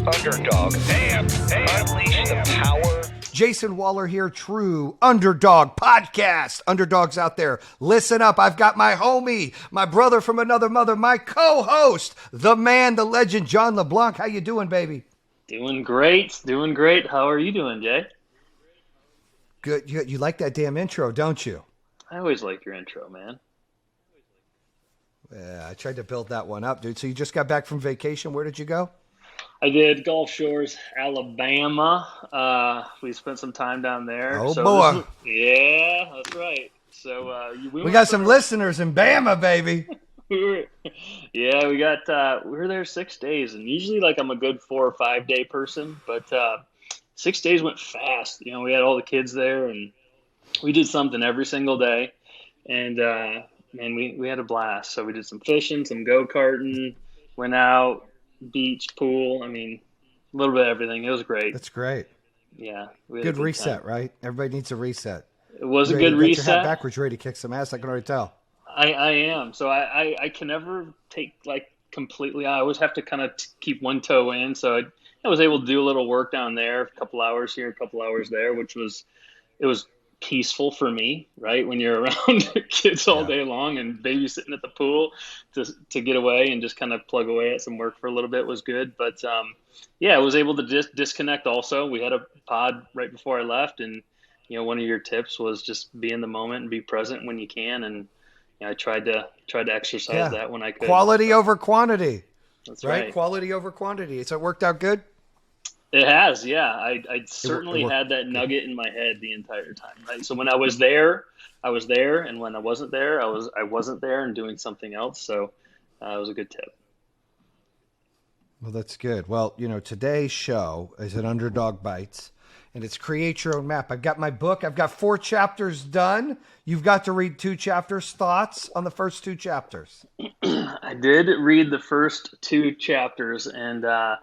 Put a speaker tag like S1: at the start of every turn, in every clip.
S1: Underdog. Damn. Unleash the power.
S2: Jayson Waller here, true Underdog podcast. Underdogs out there, listen up. I've got my homie, my brother from another mother, my co-host, the man, the legend, John LeBlanc. How you doing, baby?
S3: Doing great. How are you doing, Jay?
S2: Good. You like that damn intro, don't you?
S3: I always like your intro, man.
S2: Yeah, I tried to build that one up, dude. So you just got back from vacation. Where did you go?
S3: I did Gulf Shores, Alabama. We spent some time down there.
S2: Oh, boy.
S3: Yeah, that's right. So
S2: we got some listeners in Bama, baby.
S3: We were there 6 days, and usually like I'm a good 4 or 5 day person, but 6 days went fast. You know, we had all the kids there, and we did something every single day, and we had a blast. So we did some fishing, some go-karting, went out, beach, pool. I mean, a little bit of everything. It was great.
S2: That's great.
S3: Yeah.
S2: Good reset, right? Everybody needs a reset.
S3: It was a good reset.
S2: Your hat backwards, ready to kick some ass. I can already tell.
S3: I am. So I can never take like completely. I always have to kind of keep one toe in. So I was able to do a little work down there, a couple hours here, a couple hours there, it was peaceful for me, right? When you're around kids all day long and babysitting at the pool to get away and just kind of plug away at some work for a little bit was good. But I was able to just disconnect also. We had a pod right before I left, and you know, one of your tips was just be in the moment and be present when you can. And you know, I tried to exercise that when I could.
S2: Quality over quantity.
S3: That's right.
S2: Quality over quantity. So it worked out good?
S3: It has, yeah. I certainly had that nugget in my head the entire time, right? So when I was there, and when I wasn't there, I wasn't there and doing something else. So it was a good tip.
S2: Well, that's good. Well, you know, today's show is an Underdog Bites, and it's Create Your Own Map. I've got my book. I've got 4 chapters done. You've got to read 2 chapters. Thoughts on the first 2 chapters?
S3: I did read the first 2 chapters, and
S2: the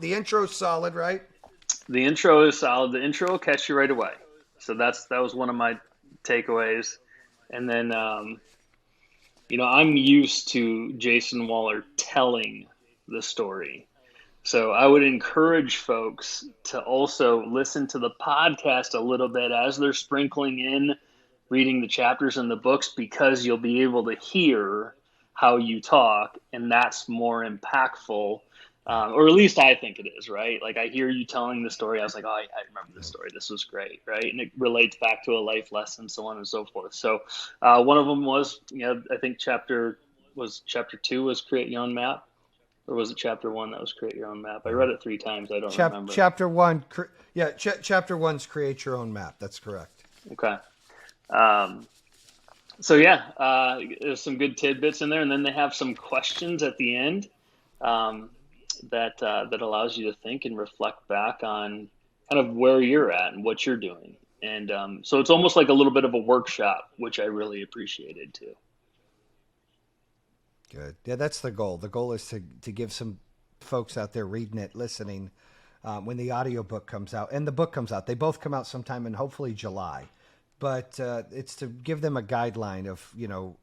S2: intro's solid, right?
S3: The intro is solid. The intro will catch you right away. So that was one of my takeaways. And then, I'm used to Jayson Waller telling the story. So I would encourage folks to also listen to the podcast a little bit as they're sprinkling in reading the chapters in the books, because you'll be able to hear how you talk, and that's more impactful. Or at least I think it is, right? Like I hear you telling the story. I was like, oh, I remember this story. This was great, right? And it relates back to a life lesson, so on and so forth. So one of them was, I think chapter 2 was Create Your Own Map. Or was it chapter 1 that was Create Your Own Map? I read it 3 times. I don't remember.
S2: Chapter 1, chapter 1's Create Your Own Map. That's correct.
S3: Okay. There's some good tidbits in there. And then they have some questions at the end. That allows you to think and reflect back on kind of where you're at and what you're doing. And so it's almost like a little bit of a workshop, which I really appreciated too.
S2: Good. Yeah, that's the goal. The goal is to give some folks out there reading it, listening, when the audiobook comes out and the book comes out. They both come out sometime in hopefully July. But it's to give them a guideline of,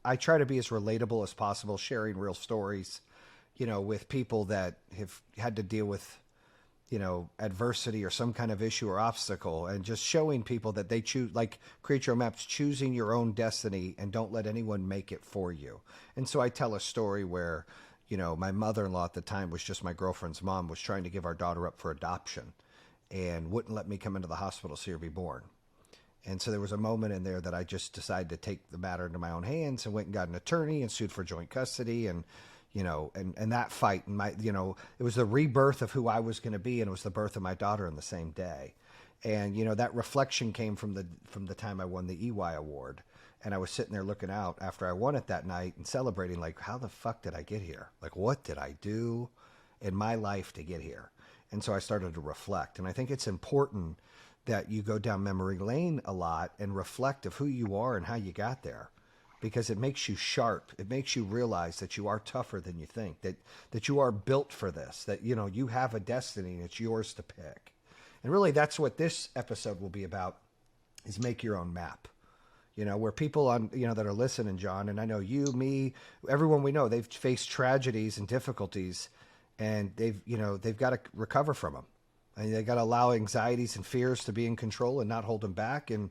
S2: I try to be as relatable as possible, sharing real stories, with people that have had to deal with, adversity or some kind of issue or obstacle, and just showing people that they choose, like Create Your Own Maps, choosing your own destiny and don't let anyone make it for you. And so I tell a story where, my mother-in-law at the time was just my girlfriend's mom, was trying to give our daughter up for adoption and wouldn't let me come into the hospital to see her be born. And so there was a moment in there that I just decided to take the matter into my own hands and went and got an attorney and sued for joint custody. And and that fight, and it was the rebirth of who I was going to be, and it was the birth of my daughter in the same day. And, that reflection came from the time I won the EY award. And I was sitting there looking out after I won it that night and celebrating, like, how the fuck did I get here? Like, what did I do in my life to get here? And so I started to reflect. And I think it's important that you go down memory lane a lot and reflect of who you are and how you got there. Because it makes you sharp. It makes you realize that you are tougher than you think, that you are built for this, that, you have a destiny and it's yours to pick. And really that's what this episode will be about, is make your own map. Where people that are listening, John, and I know you, me, everyone we know, they've faced tragedies and difficulties and they've got to recover from them. And they got to allow anxieties and fears to be in control and not hold them back. And,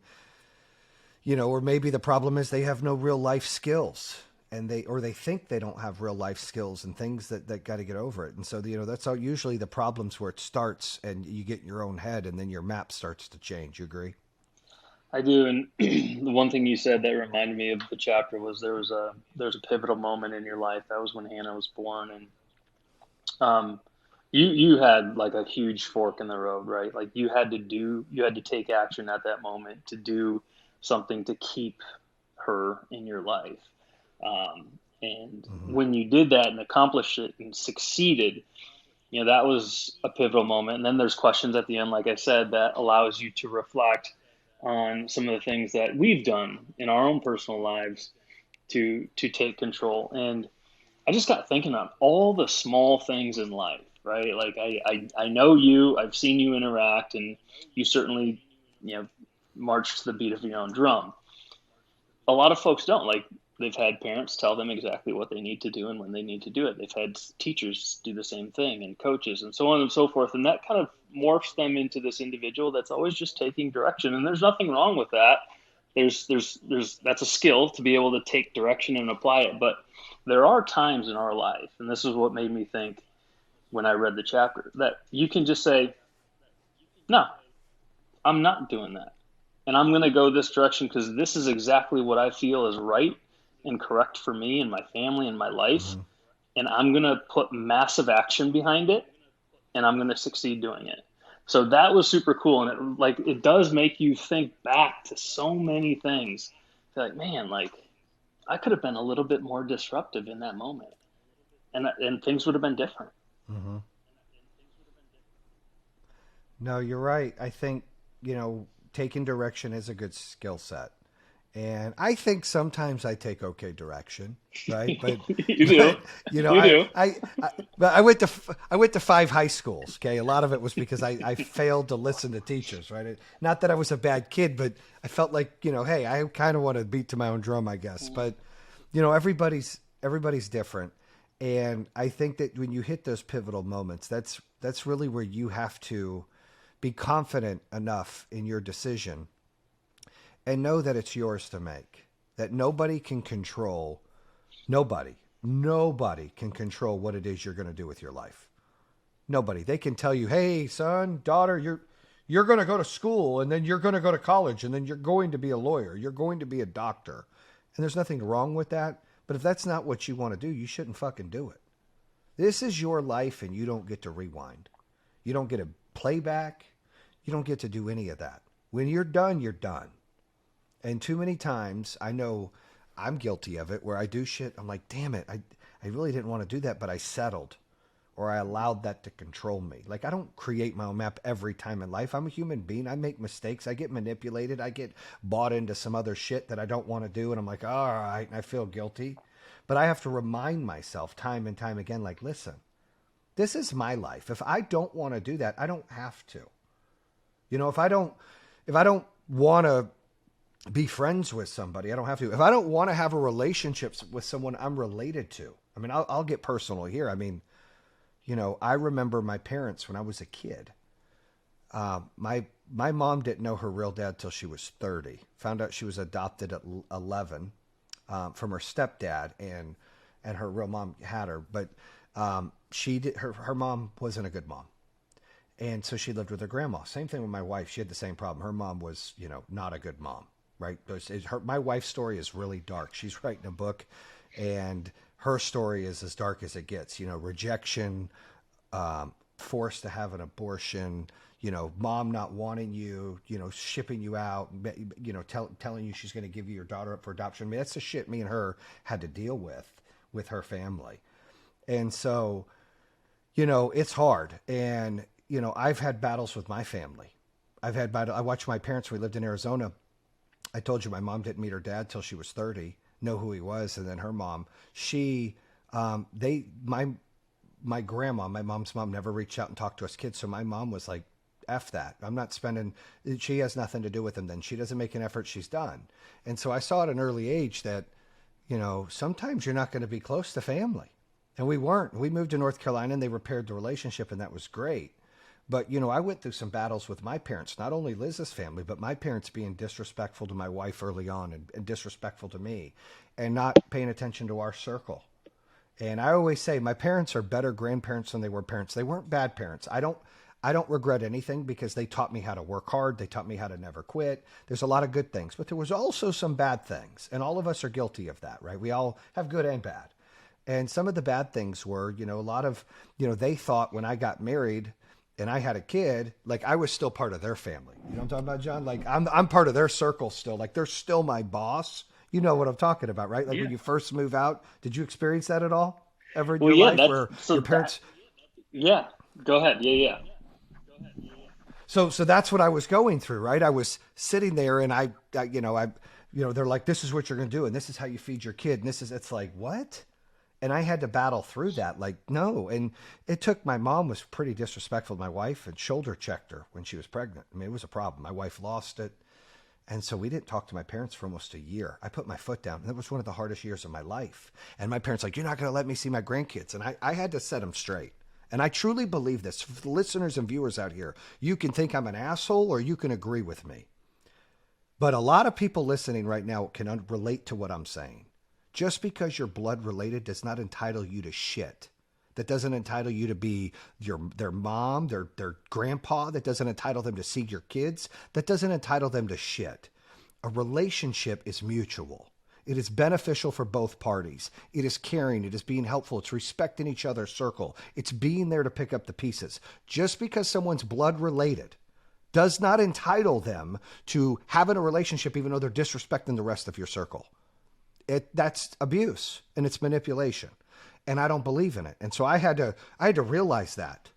S2: or maybe the problem is they have no real life skills, and they think they don't have real life skills and things that got to get over it. And so, that's how usually the problems where it starts, and you get in your own head, and then your map starts to change. You agree?
S3: I do. And the one thing you said that reminded me of the chapter was there was a pivotal moment in your life. That was when Hannah was born. And you had like a huge fork in the road, right? Like you had to take action at that moment to do something to keep her in your life. And when you did that and accomplished it and succeeded, that was a pivotal moment. And then there's questions at the end, like I said, that allows you to reflect on some of the things that we've done in our own personal lives to take control. And I just got thinking of all the small things in life, right? Like I know you, I've seen you interact, and you certainly, march to the beat of your own drum. A lot of folks don't. Like, they've had parents tell them exactly what they need to do and when they need to do it. They've had teachers do the same thing, and coaches, and so on and so forth. And that kind of morphs them into this individual that's always just taking direction. And there's nothing wrong with that. That's a skill to be able to take direction and apply it. But there are times in our life, and this is what made me think when I read the chapter, that you can just say, no, I'm not doing that. And I'm going to go this direction because this is exactly what I feel is right and correct for me and my family and my life. Mm-hmm. And I'm going to put massive action behind it, and I'm going to succeed doing it. So that was super cool. And it does make you think back to so many things. You're like, man, I could have been a little bit more disruptive in that moment, and things would have been different.
S2: Mm-hmm. No, you're right. I think, taking direction is a good skill set. And I think sometimes I take okay direction, right? But
S3: you do.
S2: But I went to 5 high schools. Okay, a lot of it was because I failed to listen to teachers, right? Not that I was a bad kid, but I felt like, hey, I kind of want to beat to my own drum, I guess. But everybody's different, and I think that when you hit those pivotal moments, that's really where you have to be confident enough in your decision and know that it's yours to make, that nobody can control can control what it is you're going to do with your life. Nobody. They can tell you, hey, son, daughter, you're going to go to school, and then you're going to go to college, and then you're going to be a lawyer. You're going to be a doctor. And there's nothing wrong with that. But if that's not what you want to do, you shouldn't fucking do it. This is your life, and you don't get to rewind. You don't get to play back. You don't get to do any of that. When you're done, you're done. And too many times, I know I'm guilty of it, where I do shit. I'm like, damn it, I really didn't want to do that, but I settled, or I allowed that to control me. Like, I don't create my own map every time in life. I'm a human being. I make mistakes. I get manipulated. I get bought into some other shit that I don't want to do. And I'm like, all right, I feel guilty. But I have to remind myself time and time again, like, listen, this is my life. If I don't want to do that, I don't have to. If I don't want to be friends with somebody, I don't have to. If I don't want to have a relationship with someone I'm related to, I mean, I'll get personal here. I mean, I remember my parents when I was a kid. My mom didn't know her real dad till she was 30. Found out she was adopted at 11 from her stepdad, and her real mom had her, but her mom wasn't a good mom. And so she lived with her grandma. Same thing with my wife. She had the same problem. Her mom was, not a good mom, right? My wife's story is really dark. She's writing a book, and her story is as dark as it gets. Rejection, forced to have an abortion, mom not wanting you, shipping you out, telling you she's going to give you your daughter up for adoption. I mean, that's the shit me and her had to deal with her family. And so, it's hard. And, I've had battles with my family. I watched my parents when we lived in Arizona. I told you my mom didn't meet her dad till she was 30, know who he was. And then her mom, my grandma, my mom's mom, never reached out and talked to us kids. So my mom was like, F that. I'm not she has nothing to do with him then. She doesn't make an effort, she's done. And so I saw at an early age that, sometimes you're not going to be close to family. And we weren't. We moved to North Carolina and they repaired the relationship, and that was great. But, I went through some battles with my parents, not only Liz's family, but my parents being disrespectful to my wife early on, and disrespectful to me, and not paying attention to our circle. And I always say my parents are better grandparents than they were parents. They weren't bad parents. I don't regret anything because they taught me how to work hard. They taught me how to never quit. There's a lot of good things, but there was also some bad things. And all of us are guilty of that, right? We all have good and bad. And some of the bad things were, a lot of, they thought when I got married and I had a kid, like I was still part of their family. You know what I'm talking about, John? Like I'm part of their circle still. Like they're still my boss. You know what I'm talking about, right? Like when you first move out, did you experience that at all ever in your life where your parents?
S3: Yeah, go ahead. Yeah.
S2: So that's what I was going through, right? I was sitting there and they're like, this is what you're going to do. And this is how you feed your kid. And it's like, what? And I had to battle through that. Like, no. And my mom was pretty disrespectful to my wife and shoulder checked her when she was pregnant. I mean, it was a problem. My wife lost it. And so we didn't talk to my parents for almost a year. I put my foot down. And that was one of the hardest years of my life. And my parents like, you're not going to let me see my grandkids. And I had to set them straight. And I truly believe this. For the listeners and viewers out here, you can think I'm an asshole or you can agree with me. But a lot of people listening right now can relate to what I'm saying. Just because you're blood related does not entitle you to shit. That doesn't entitle you to be their mom, their grandpa. That doesn't entitle them to see your kids. That doesn't entitle them to shit. A relationship is mutual. It is beneficial for both parties. It is caring. It is being helpful. It's respecting each other's circle. It's being there to pick up the pieces. Just because someone's blood related does not entitle them to having a relationship even though they're disrespecting the rest of your circle. That's abuse and it's manipulation. And I don't believe in it. And so I had to realize that,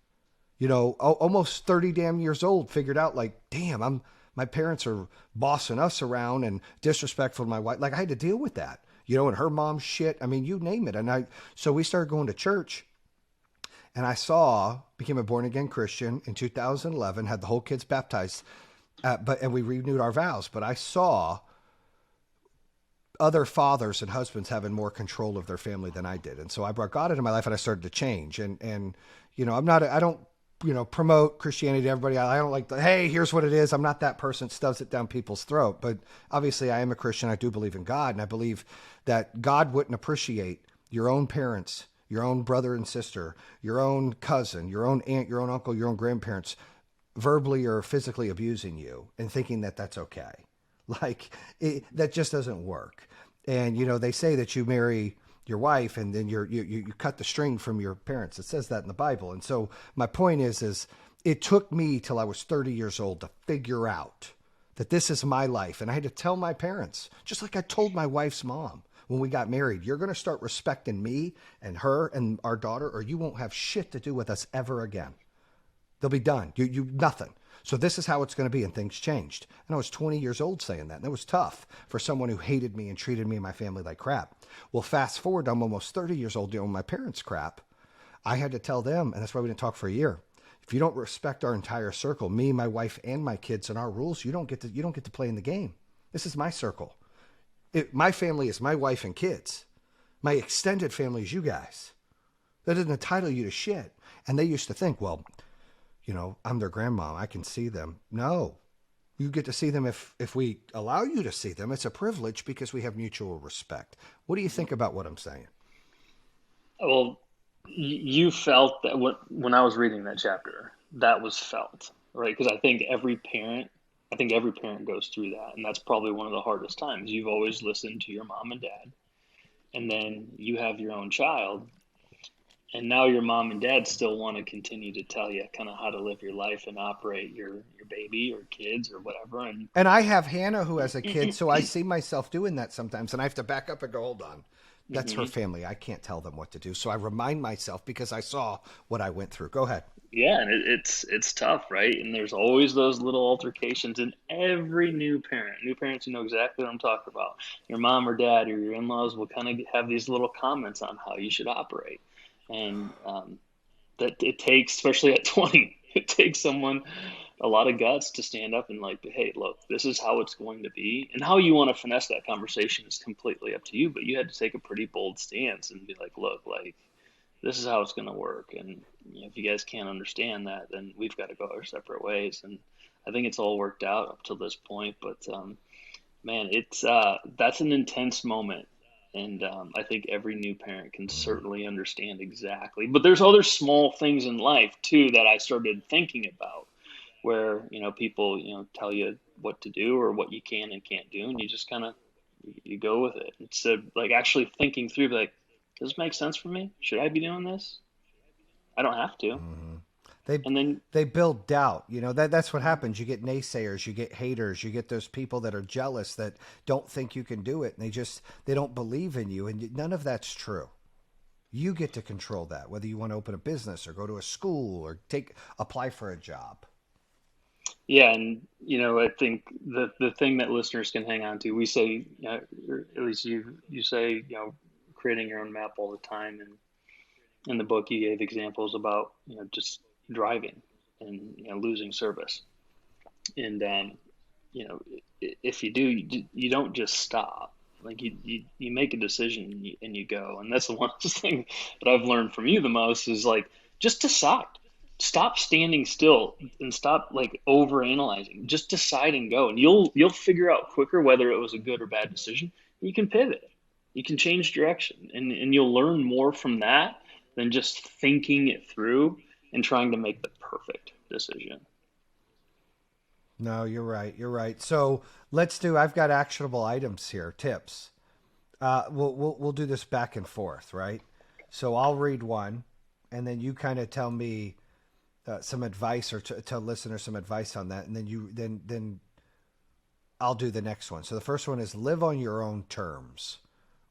S2: almost 30 damn years old, figured out like, damn, my parents are bossing us around and disrespectful to my wife. Like I had to deal with that, and her mom's shit. I mean, you name it. So we started going to church and became a born again Christian in 2011, had the whole kids baptized, and we renewed our vows. But I saw other fathers and husbands having more control of their family than I did. And so I brought God into my life and I started to change. And I don't promote Christianity to everybody. I don't like hey, here's what it is. I'm not that person that stuffs it down people's throat. But obviously I am a Christian. I do believe in God. And I believe that God wouldn't appreciate your own parents, your own brother and sister, your own cousin, your own aunt, your own uncle, your own grandparents verbally or physically abusing you and thinking that that's okay. Like that just doesn't work. And, they say that you marry your wife and then you cut the string from your parents. It says that in the Bible. And so my point is it took me till I was 30 years old to figure out that this is my life. And I had to tell my parents, just like I told my wife's mom when we got married, you're going to start respecting me and her and our daughter, or you won't have shit to do with us ever again. They'll be done. You nothing. So this is how it's going to be. And things changed. And I was 20 years old saying that. And it was tough for someone who hated me and treated me and my family like crap. Well, fast forward, I'm almost 30 years old doing my parents' crap. I had to tell them, and that's why we didn't talk for a year. If you don't respect our entire circle, me, my wife, and my kids and our rules, you don't get to play in the game. This is my circle. My family is my wife and kids. My extended family is you guys. That doesn't entitle you to shit. And they used to think, well, I'm their grandma. I can see them. No, you get to see them if we allow you to see them. It's a privilege because we have mutual respect. What do you think about what I'm saying?
S3: Well, you felt that when I was reading that chapter, that was felt, right? Because I think every parent goes through that. And that's probably one of the hardest times. You've always listened to your mom and dad. And then you have your own child. And now your mom and dad still want to continue to tell you kind of how to live your life and operate your baby or kids or whatever.
S2: And I have Hannah who has a kid, so I see myself doing that sometimes. And I have to back up and go, hold on. That's her family. I can't tell them what to do. So I remind myself because I saw what I went through. Go ahead.
S3: Yeah, and it's tough, right? And there's always those little altercations in every new parents who know exactly what I'm talking about. Your mom or dad or your in-laws will kind of have these little comments on how you should operate. And that it takes, especially at 20, it takes someone a lot of guts to stand up and like, hey, look, this is how it's going to be. And how you want to finesse that conversation is completely up to you. But you had to take a pretty bold stance and be like, look, like, this is how it's going to work. And if you guys can't understand that, then we've got to go our separate ways. And I think it's all worked out up till this point. But man, it's that's an intense moment. And I think every new parent can certainly understand exactly. But there's other small things in life too that I started thinking about, where people tell you what to do or what you can and can't do, and you just kind of you go with it instead of like actually thinking through, like, does this make sense for me? Should I be doing this? I don't have to.
S2: They
S3: And then
S2: they build doubt. That's what happens. You get naysayers, you get haters, you get those people that are jealous that don't think you can do it, and they don't believe in you, and none of that's true. You get to control that, whether you want to open a business or go to a school or apply for a job.
S3: yeah, and I think the thing that listeners can hang on to, we say, or at least you say, creating your own map all the time. And in the book, you gave examples about just driving and losing service. And if you do, you don't just stop. Like you make a decision and you go. And that's the one thing that I've learned from you the most is like, just decide. Stop standing still and stop like over analyzing. Just decide and go. And you'll figure out quicker whether it was a good or bad decision. You can pivot. You can change direction, and you'll learn more from that than just thinking it through and trying to make the perfect decision.
S2: No, you're right. You're right. So I've got actionable items here, tips. We'll do this back and forth, right? So I'll read one, and then you kind of tell me some advice, or tell listeners some advice on that, and then I'll do the next one. So the first one is live on your own terms.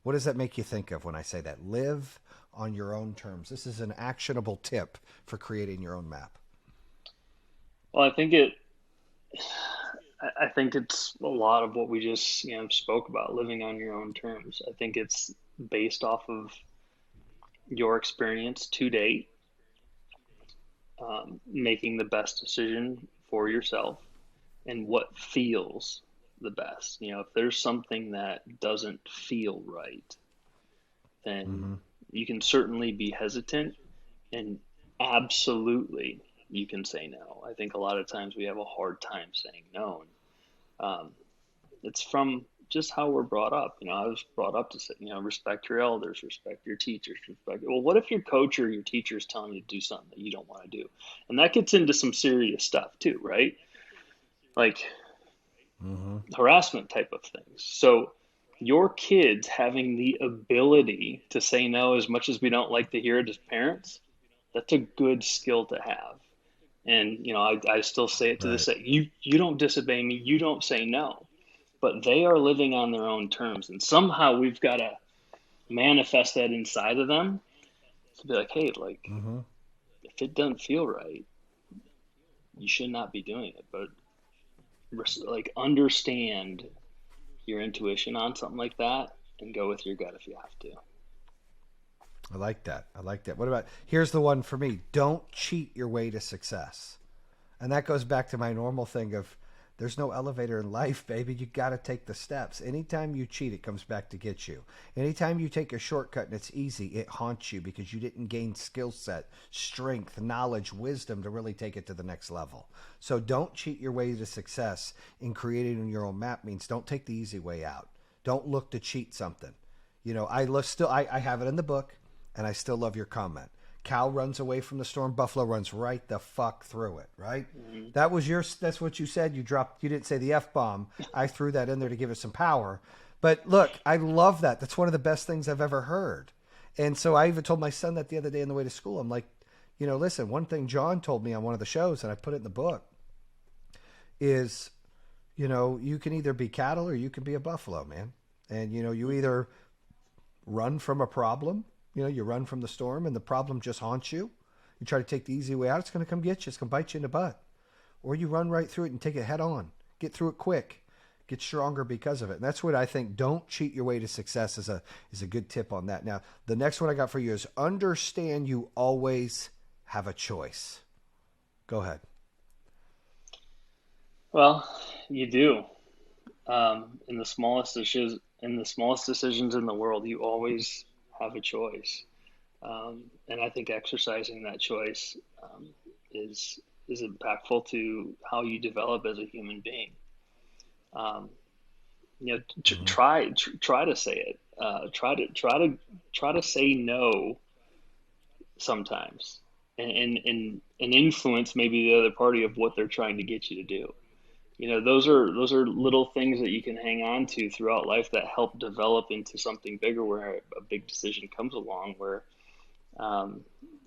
S2: What does that make you think of when I say that? Live on your own terms. This is an actionable tip for creating your own map.
S3: Well, I think it's a lot of what we just spoke about, living on your own terms. I think it's based off of your experience to date, making the best decision for yourself and what feels the best. If there's something that doesn't feel right, then
S2: Mm-hmm.
S3: you can certainly be hesitant, and absolutely you can say no. I think a lot of times we have a hard time saying no. Um, it's from just how we're brought up. I was brought up to say, respect your elders, respect your teachers, respect. Well, what if your coach or your teacher is telling you to do something that you don't want to do? And that gets into some serious stuff too, right? Like
S2: Mm-hmm.
S3: harassment type of things. So your kids having the ability to say no, as much as we don't like to hear it as parents, that's a good skill to have. And I still say it to this
S2: Right.
S3: day. You don't disobey me, you don't say no. But they are living on their own terms, and somehow we've got to manifest that inside of them to be like, hey, like,
S2: Mm-hmm.
S3: if it doesn't feel right, you should not be doing it. But like, understand your intuition on something like that and go with your gut if you have to.
S2: I like that. I like that. What about here's the one for me. Don't cheat your way to success. And that goes back to my normal thing of there's no elevator in life, baby. You got to take the steps. Anytime you cheat, it comes back to get you. Anytime you take a shortcut and it's easy, it haunts you because you didn't gain skill set, strength, knowledge, wisdom to really take it to the next level. So don't cheat your way to success. In creating your own map means don't take the easy way out. Don't look to cheat something. I have it in the book, and I still love your comment. Cow runs away from the storm. Buffalo runs right the fuck through it. Right.
S3: Mm-hmm.
S2: That's what you said. You didn't say the F bomb. I threw that in there to give it some power. But look, I love that. That's one of the best things I've ever heard. And so I even told my son that the other day on the way to school. I'm like, listen, one thing John told me on one of the shows, and I put it in the book, is, you can either be cattle or you can be a buffalo, man. And, you either run from a problem. You run from the storm and the problem just haunts you. You try to take the easy way out, it's going to come get you. It's going to bite you in the butt. Or you run right through it and take it head on. Get through it quick. Get stronger because of it. And that's what I think. Don't cheat your way to success is a good tip on that. Now, the next one I got for you is understand you always have a choice. Go ahead.
S3: Well, you do. In the smallest decisions in the world, you always have a choice. And I think exercising that choice is impactful to how you develop as a human being. Um,
S2: Mm-hmm.
S3: try to say it. Try to say no sometimes, and influence maybe the other party of what they're trying to get you to do. Those are little things that you can hang on to throughout life that help develop into something bigger. Where a big decision comes along, where um,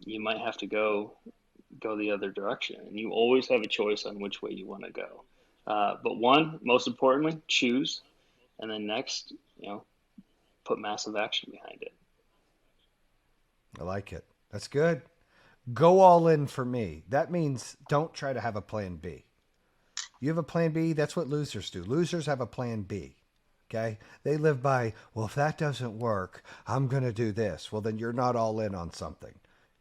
S3: you might have to go the other direction, and you always have a choice on which way you want to go. But most importantly, choose, and then next, put massive action behind it.
S2: I like it. That's good. Go all in for me. That means don't try to have a plan B. You have a plan B, that's what losers do. Losers have a plan B. Okay? They live by, well, if that doesn't work, I'm going to do this. Well, then you're not all in on something.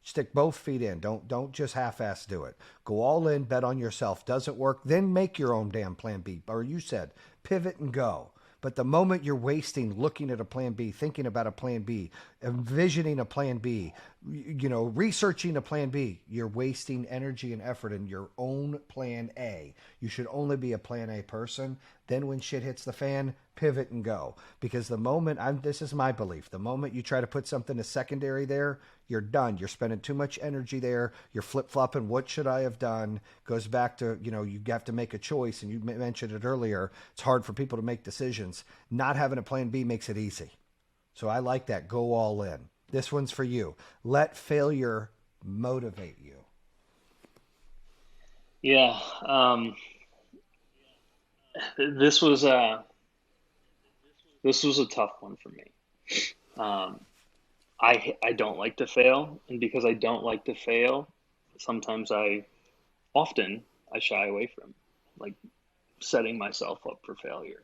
S2: Stick both feet in. Don't just half-ass do it. Go all in, bet on yourself. Doesn't work, then make your own damn plan B. Or you said, pivot and go. But the moment you're wasting looking at a plan B, thinking about a plan B, envisioning a plan B, researching a plan B, you're wasting energy and effort in your own plan A. You should only be a plan A person. Then when shit hits the fan, pivot and go. Because this is my belief, the moment you try to put something as secondary there, you're done. You're spending too much energy there. You're flip-flopping. What should I have done? Goes back to, you have to make a choice. And you mentioned it earlier. It's hard for people to make decisions. Not having a plan B makes it easy. So I like that. Go all in. This one's for you. Let failure motivate you.
S3: Yeah. This was a tough one for me. Um, I don't like to fail, and because I don't like to fail, sometimes often I shy away from, like, setting myself up for failure.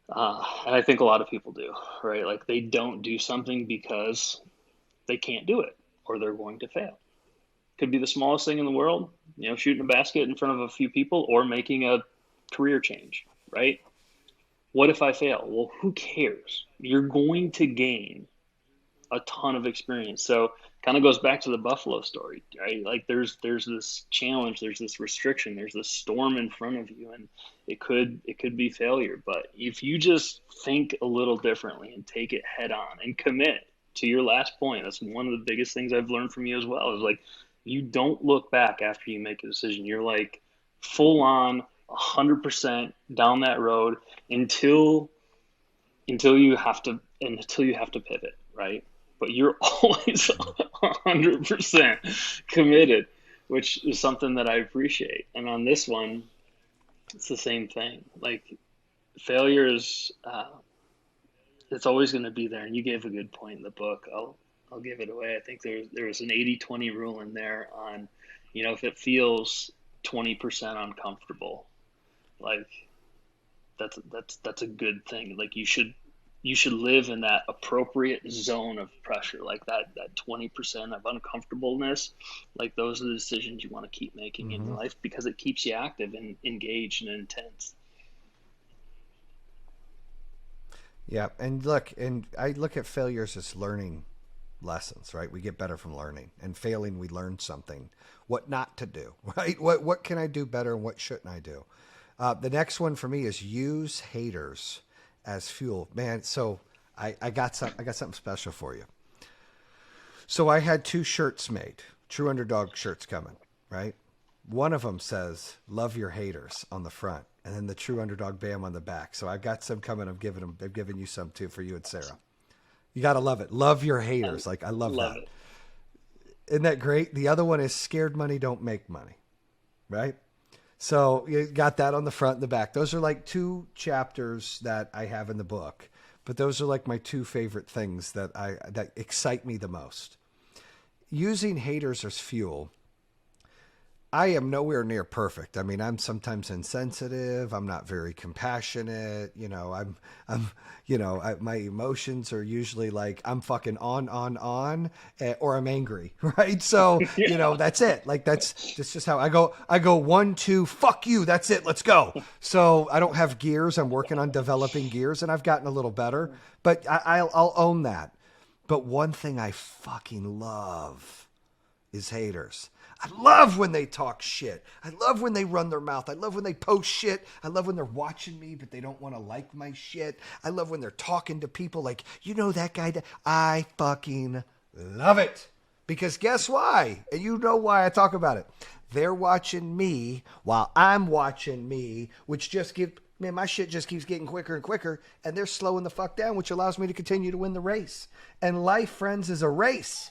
S3: And I think a lot of people do, right? Like, they don't do something because they can't do it or they're going to fail. Could be the smallest thing in the world, shooting a basket in front of a few people or making a career change, right? What if I fail? Well, who cares? You're going to gain a ton of experience. So kind of goes back to the Buffalo story, right? Like, there's this challenge, there's this restriction, there's this storm in front of you, and it could be failure. But if you just think a little differently and take it head on and commit to your last point, that's one of the biggest things I've learned from you as well, is like, you don't look back after you make a decision. You're like full on 100% down that road until you have to pivot, right? But you're always 100% committed, which is something that I appreciate. And on this one, it's the same thing. Like, failure is, it's always going to be there. And you gave a good point in the book. I'll give it away. I think there was an 80-20 rule in there on, if it feels 20% uncomfortable, like, that's a good thing. Like, you should live in that appropriate zone of pressure, like that 20% of uncomfortableness. Like, those are the decisions you want to keep making in your life, because it keeps you active and engaged and intense.
S2: Yeah. And I look at failures as learning lessons, right? We get better from learning, and failing, we learn something, what not to do, right? What can I do better and what shouldn't I do? The next one for me is use haters as fuel, man. So I got something special for you. So I had 2 shirts made, True Underdog shirts coming, right? One of them says "Love your haters" on the front, and then the True Underdog BAM on the back. So I've got some coming. I've given you some too, for you and Sarah. You got to love it. Love your haters. Like, I love that.
S3: It.
S2: Isn't that great? The other one is "Scared money don't make money," right? So you got that on the front and the back. Those are like 2 chapters that I have in the book, but those are like my 2 favorite things that excite me the most. Using haters as fuel. I am nowhere near perfect. I mean, I'm sometimes insensitive. I'm not very compassionate. My emotions are usually like, I'm fucking on, or I'm angry, right? So, that's it. Like, that's just how I go. I go 1, 2, fuck you. That's it. Let's go. So I don't have gears. I'm working on developing gears, and I've gotten a little better, but I'll own that. But one thing I fucking love is haters. I love when they talk shit. I love when they run their mouth. I love when they post shit. I love when they're watching me, but they don't want to like my shit. I love when they're talking to people like, you know that guy. I fucking love it. Because guess why? And you know why I talk about it. They're watching me while I'm watching me, which just gives, man, my shit just keeps getting quicker and quicker, and they're slowing the fuck down, which allows me to continue to win the race. And life, friends, is a race.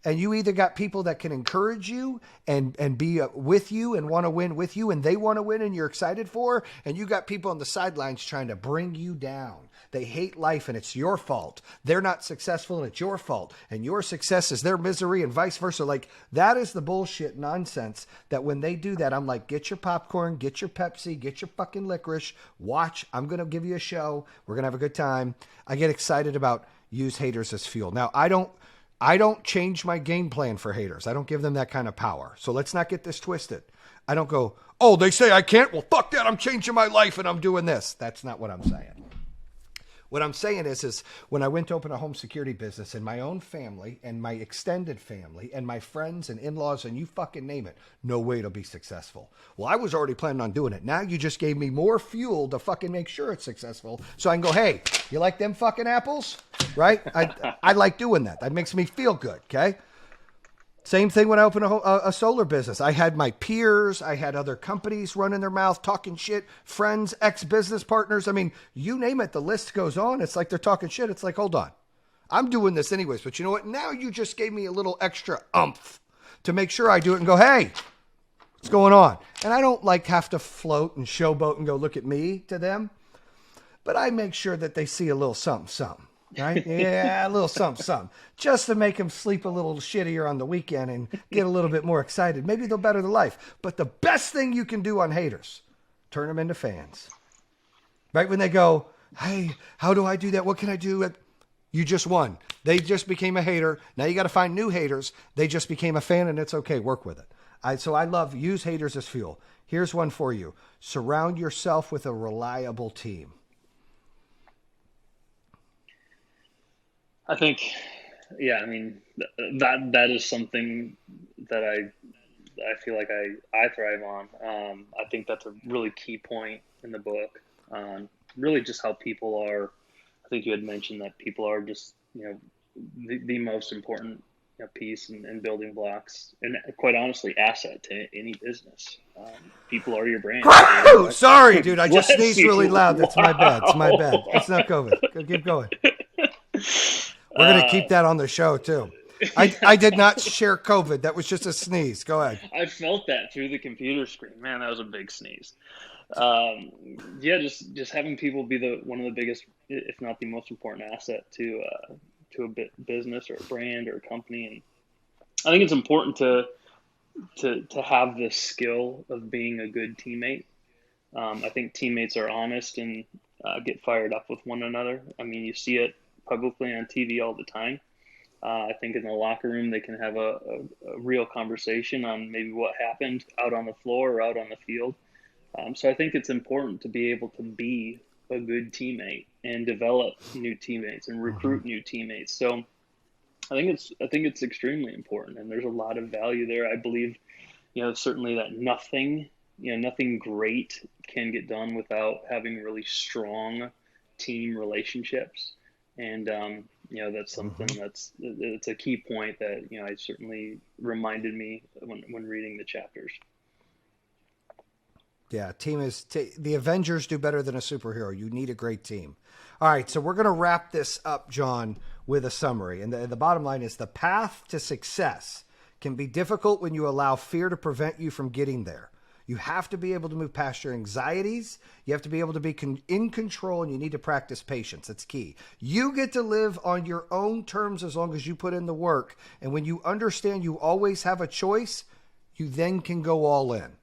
S2: And you either got people that can encourage you and be with you and want to win with you, and they want to win and you're excited for, and you got people on the sidelines trying to bring you down. They hate life and it's your fault. They're not successful and it's your fault. And your success is their misery and vice versa. Like, that is the bullshit nonsense that when they do that, I'm like, get your popcorn, get your Pepsi, get your fucking licorice, watch. I'm going to give you a show. We're going to have a good time. I get excited about use haters as fuel. Now, I don't change my game plan for haters. I don't give them that kind of power. So let's not get this twisted. I don't go, oh, they say I can't. Well, fuck that. I'm changing my life and I'm doing this. That's not what I'm saying. What I'm saying is when I went to open a home security business in my own family and my extended family and my friends and in-laws and you fucking name it, no way it'll be successful. Well, I was already planning on doing it. Now you just gave me more fuel to fucking make sure it's successful. So I can go, hey, you like them fucking apples? Right? I like doing that. That makes me feel good. Okay. Same thing when I opened a solar business. I had my peers. I had other companies running their mouth, talking shit, friends, ex-business partners. I mean, you name it, the list goes on. It's like they're talking shit. It's like, hold on. I'm doing this anyways. But you know what? Now you just gave me a little extra oomph to make sure I do it and go, hey, what's going on? And I don't like have to float and showboat and go, look at me to them. But I make sure that they see a little something, something. Right? Yeah, a little something, something. Just to make them sleep a little shittier on the weekend and get a little bit more excited. Maybe they'll better their life. But the best thing you can do on haters, turn them into fans. Right? When they go, hey, how do I do that? What can I do? You just won. They just became a hater. Now you got to find new haters. They just became a fan and it's okay. Work with it. So I love use haters as fuel. Here's one for you. Surround yourself with a reliable team.
S3: I think, yeah, I mean, that is something that I feel like I thrive on. I think that's a really key point in the book. Really just how people are, I think you had mentioned that people are just, the most important piece and building blocks and quite honestly, asset to any business. People are your brand.
S2: Oh, sorry, dude. I just sneezed really loud. That's my bad. It's my bad. It's not COVID. Keep going. We're going to keep that on the show, too. I did not share COVID. That was just a sneeze. Go ahead.
S3: I felt that through the computer screen. Man, that was a big sneeze. Yeah, just having people be one of the biggest, if not the most important asset to a business or a brand or a company. And I think it's important to have this skill of being a good teammate. I think teammates are honest and get fired up with one another. I mean, you see it publicly on TV all the time. I think in the locker room, they can have a real conversation on maybe what happened out on the floor or out on the field. So I think it's important to be able to be a good teammate and develop new teammates and recruit new teammates. So I think it's extremely important, and there's a lot of value there. I believe, certainly that nothing great can get done without having really strong team relationships. And, that's something it's a key point that, it certainly reminded me when reading the chapters.
S2: Yeah, the Avengers do better than a superhero. You need a great team. All right, so we're going to wrap this up, John, with a summary. And the bottom line is the path to success can be difficult when you allow fear to prevent you from getting there. You have to be able to move past your anxieties. You have to be able to be in control, and you need to practice patience. It's key. You get to live on your own terms as long as you put in the work. And when you understand you always have a choice, you then can go all in.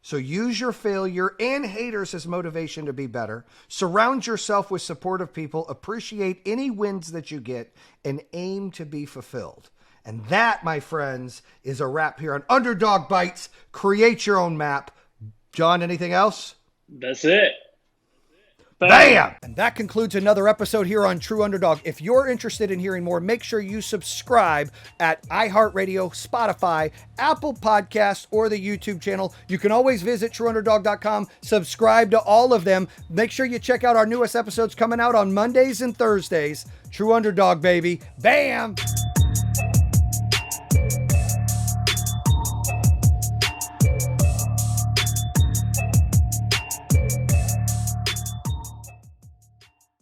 S2: So use your failure and haters as motivation to be better. Surround yourself with supportive people. Appreciate any wins that you get and aim to be fulfilled. And that, my friends, is a wrap here on Underdog Bites. Create your own map. John, anything else?
S3: That's it.
S2: Bam! And that concludes another episode here on True Underdog. If you're interested in hearing more, make sure you subscribe at iHeartRadio, Spotify, Apple Podcasts, or the YouTube channel. You can always visit trueunderdog.com, subscribe to all of them. Make sure you check out our newest episodes coming out on Mondays and Thursdays. True Underdog, baby. Bam!